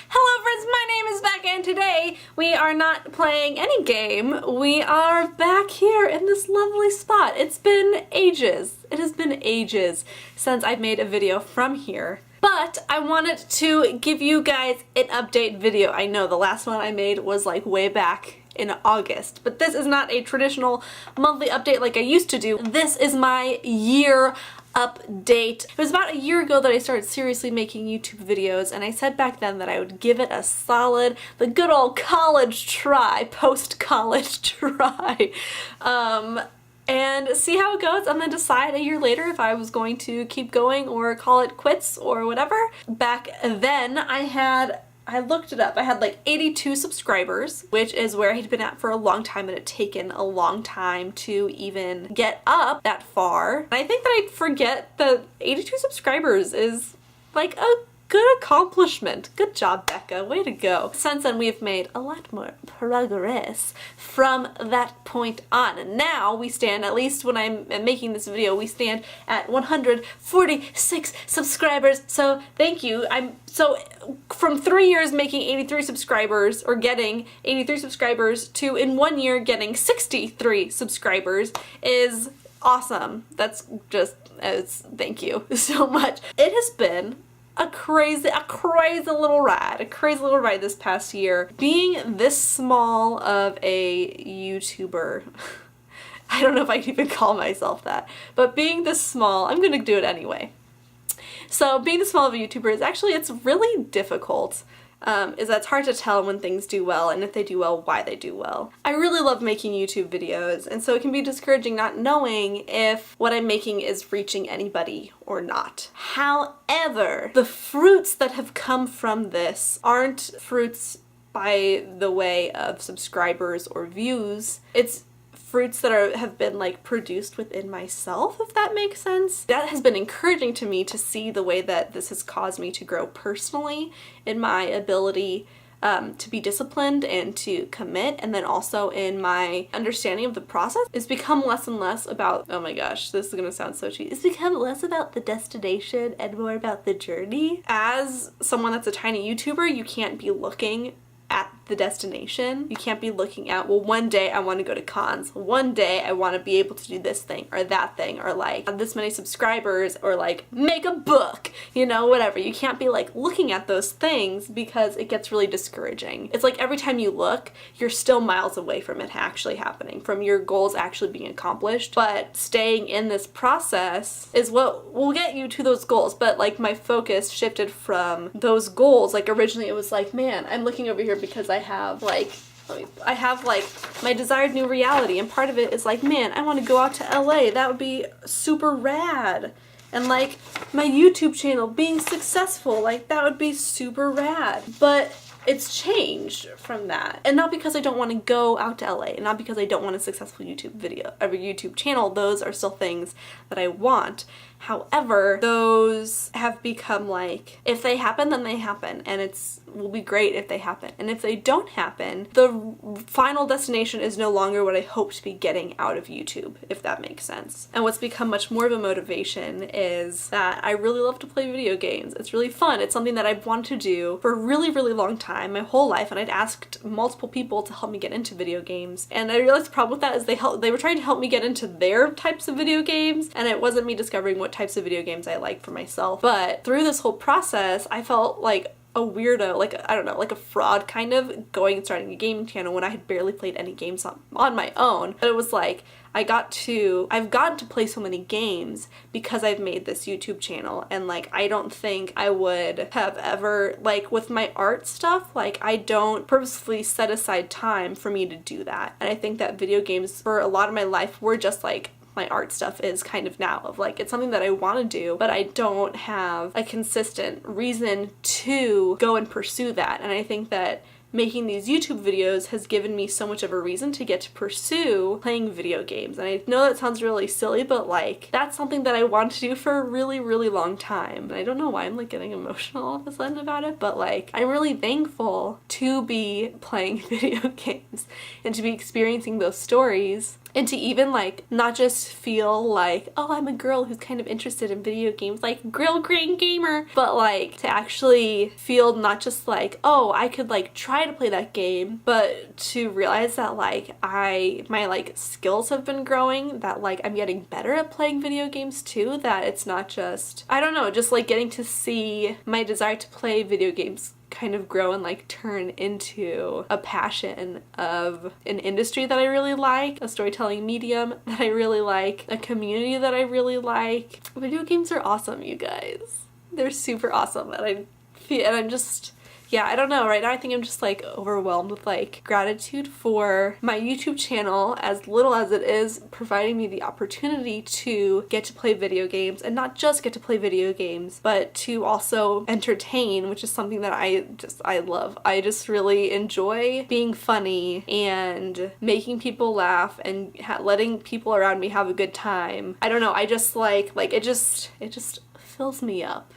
Hello friends, my name is Becca and today we are not playing any game. We are back here in this lovely spot. It's been ages. It has been ages since I've made a video from here. But I wanted to give you guys an update video. I know the last one I made was like way back in August, but this is not a traditional monthly update like I used to do. This is my year update. It was about a year ago that I started seriously making YouTube videos, and I said back then that I would give it a solid, the good old college try, post-college try, and see how it goes, and then decide a year later if I was going to keep going or call it quits or whatever. Back then I looked it up. I had like 82 subscribers, which is where I'd been at for a long time, and it had taken a long time to even get up that far. And I think that I forget that 82 subscribers is like a good accomplishment. Good job, Becca. Way to go. Since then, we've made a lot more progress from that point on. And now we stand, at least when I'm making this video, we stand at 146 subscribers. So thank you. So from 3 years making 83 subscribers, or getting 83 subscribers, to in 1 year getting 63 subscribers is awesome. That's just, thank you so much. It has been a crazy little ride this past year. Being this small of a YouTuber, I don't know if I can even call myself that, but being this small, I'm gonna do it anyway. So being this small of a YouTuber is actually, it's really difficult. Is that it's hard to tell when things do well, and if they do well, why they do well. I really love making YouTube videos, and so it can be discouraging not knowing if what I'm making is reaching anybody or not. However, the fruits that have come from this aren't fruits by the way of subscribers or views. It's fruits that have been like produced within myself, if that makes sense. That has been encouraging to me to see the way that this has caused me to grow personally in my ability to be disciplined and to commit, and then also in my understanding of the process. It's become less and less about, oh my gosh, this is gonna sound so cheesy. It's become less about the destination and more about the journey. As someone that's a tiny YouTuber, you can't be looking at the destination. You can't be looking at, well, one day I want to go to cons, one day I want to be able to do this thing or that thing, or like have this many subscribers, or like make a book, you know, whatever. You can't be like looking at those things because it gets really discouraging. It's like every time you look, you're still miles away from it actually happening, from your goals actually being accomplished. But staying in this process is what will get you to those goals. But like my focus shifted from those goals. Like originally it was like, man, I'm looking over here because I have like my desired new reality, and part of it is like, man, I want to go out to LA. That would be super rad. And like my YouTube channel being successful, like that would be super rad. But it's changed from that. And not because I don't want to go out to LA, and not because I don't want a successful YouTube video or YouTube channel. Those are still things that I want. However, those have become like, if they happen, then they happen, and will be great if they happen. And if they don't happen, the final destination is no longer what I hope to be getting out of YouTube, if that makes sense. And what's become much more of a motivation is that I really love to play video games. It's really fun. It's something that I've wanted to do for a really, really long time, my whole life, and I'd asked multiple people to help me get into video games. And I realized the problem with that is they were trying to help me get into their types of video games, and it wasn't me discovering what types of video games I like for myself. But through this whole process, I felt like a weirdo, like, I don't know, like a fraud kind of, going and starting a gaming channel when I had barely played any games on my own. But it was like, I've gotten to play so many games because I've made this YouTube channel, and like I don't think I would have ever, like with my art stuff, like I don't purposefully set aside time for me to do that. And I think that video games for a lot of my life were just like my art stuff is kind of now, of like, it's something that I want to do, but I don't have a consistent reason to go and pursue that. And I think that making these YouTube videos has given me so much of a reason to get to pursue playing video games. And I know that sounds really silly, but like that's something that I wanted to do for a really, really long time. And I don't know why I'm like getting emotional all of a sudden about it, but like I'm really thankful to be playing video games and to be experiencing those stories and to even like not just feel like, oh, I'm a girl who's kind of interested in video games, like grill grain gamer, but like to actually feel not just like, oh, I could like try to play that game, but to realize that like my like skills have been growing, that like I'm getting better at playing video games too, that it's not just, I don't know, just like getting to see my desire to play video games kind of grow and like turn into a passion of an industry that I really like, a storytelling medium that I really like, a community that I really like. Video games are awesome, you guys. They're super awesome, and I'm just, yeah, I don't know, right now I think I'm just like overwhelmed with like gratitude for my YouTube channel, as little as it is, providing me the opportunity to get to play video games, and not just get to play video games, but to also entertain, which is something that I love. I just really enjoy being funny and making people laugh and letting people around me have a good time. I don't know, I just like it just fills me up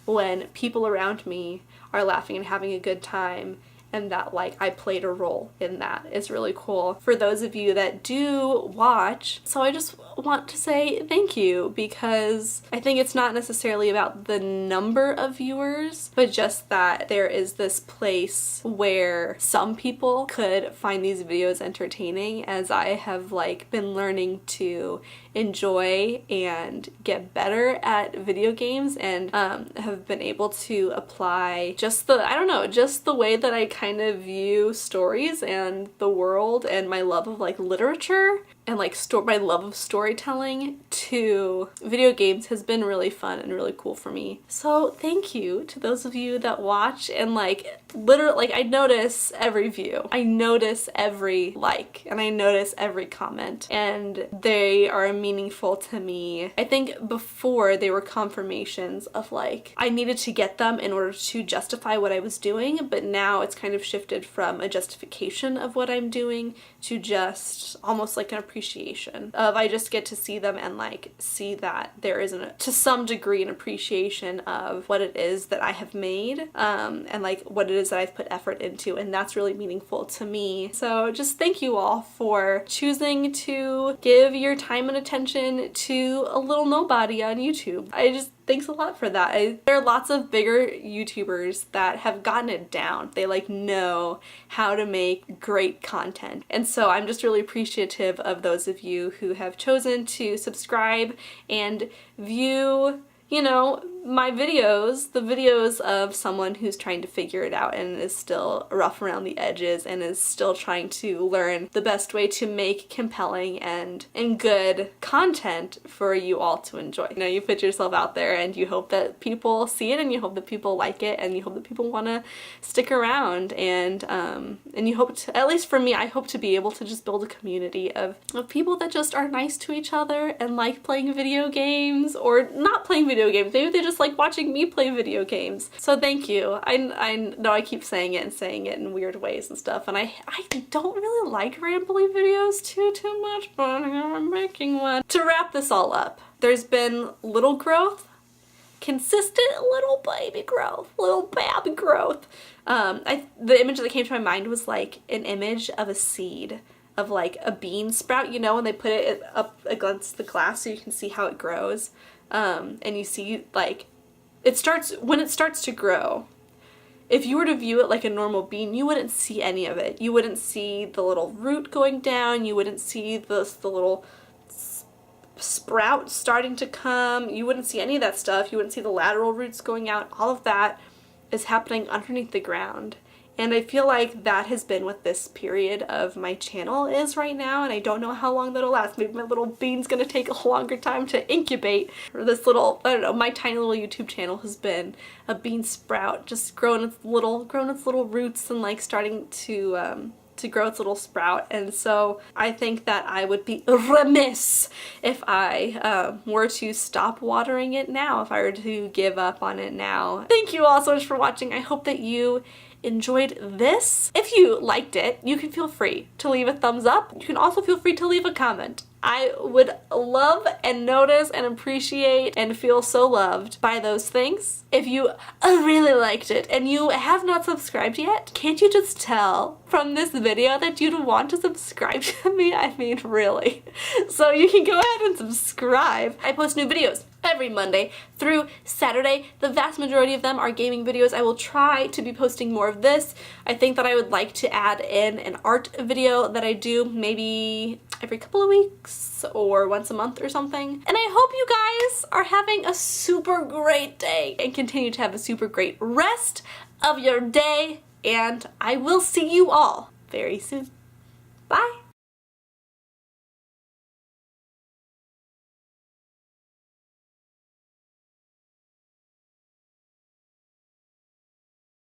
when people around me are laughing and having a good time, and that like I played a role in that. Is really cool for those of you that do watch. So I just want to say thank you, because I think it's not necessarily about the number of viewers, but just that there is this place where some people could find these videos entertaining, as I have like been learning to enjoy and get better at video games, and have been able to apply just the way that I kind of view stories and the world and my love of like literature and like my love of storytelling to video games has been really fun and really cool for me. So thank you to those of you that watch, and like literally, like I notice every view, I notice every like, and I notice every comment, and they are meaningful to me. I think before they were confirmations of like I needed to get them in order to justify what I was doing, but now it's kind of shifted from a justification of what I'm doing to just almost like an appreciation of, I just get to see them and like see that there is to some degree an appreciation of what it is that I have made, and like what it is that I've put effort into, and that's really meaningful to me. So just thank you all for choosing to give your time and attention to a little nobody on YouTube. Thanks a lot for that. There are lots of bigger YouTubers that have gotten it down. They like know how to make great content. And so I'm just really appreciative of those of you who have chosen to subscribe and view, you know, my videos, the videos of someone who's trying to figure it out and is still rough around the edges and is still trying to learn the best way to make compelling and good content for you all to enjoy. You know, you put yourself out there and you hope that people see it, and you hope that people like it, and you hope that people want to stick around, and you hope to, at least for me, I hope to be able to just build a community of people that just are nice to each other and like playing video games, or not playing video games, maybe they just like watching me play video games. So thank you. I know I keep saying it in weird ways and stuff, and I don't really like rambly videos too much, but I'm making one. To wrap this all up, there's been little growth, consistent little baby growth, little baby growth. The image that came to my mind was like an image of a seed, of like a bean sprout, you know, when they put it up against the glass so you can see how it grows. And you see like when it starts to grow, if you were to view it like a normal bean, you wouldn't see any of it. You wouldn't see the little root going down, you wouldn't see the little sprout starting to come, you wouldn't see any of that stuff, you wouldn't see the lateral roots going out. All of that is happening underneath the ground. And I feel like that has been what this period of my channel is right now, and I don't know how long that'll last. Maybe my little bean's gonna take a longer time to incubate. Or this little, I don't know, my tiny little YouTube channel has been a bean sprout, just growing its little roots and like starting to grow its little sprout. And so I think that I would be remiss if I were to stop watering it now, if I were to give up on it now. Thank you all so much for watching. I hope that you enjoyed this. If you liked it, you can feel free to leave a thumbs up. You can also feel free to leave a comment. I would love and notice and appreciate and feel so loved by those things. If you really liked it and you have not subscribed yet, can't you just tell from this video that you'd want to subscribe to me? I mean, really. So you can go ahead and subscribe. I post new videos every Monday through Saturday. The vast majority of them are gaming videos. I will try to be posting more of this. I think that I would like to add in an art video that I do maybe every couple of weeks or once a month or something. And I hope you guys are having a super great day and continue to have a super great rest of your day. And I will see you all very soon. Bye!